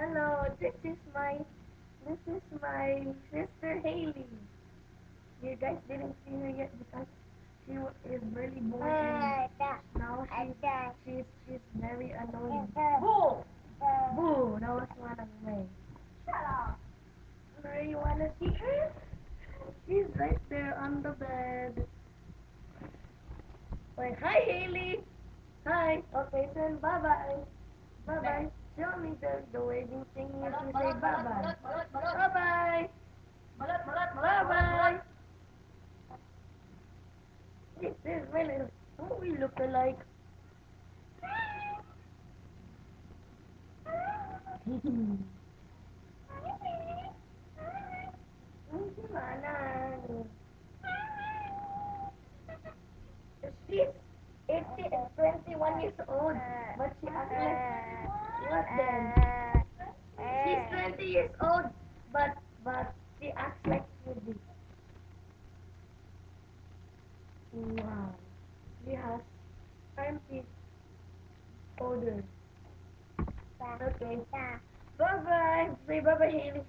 Hello, this is my sister Haley. You guys didn't see her yet because is barely born and now she's very annoying. Boo! Boo! That was one of me. Shut up. Alright, you wanna see her? She's right there on the bed. Like, hi Haley! Hi! Okay, then bye bye. Bye bye. Show me the waving thing if you say bye bye. Bye bye. Bye bye. This is really. Oh, we look alike. Gimana? She's 21 years old, but she acts like what then? She's 20 years old, but she acts like Judy. Wow. She has armpit odor. Okay. Bye bye. Say bye bye, Haley.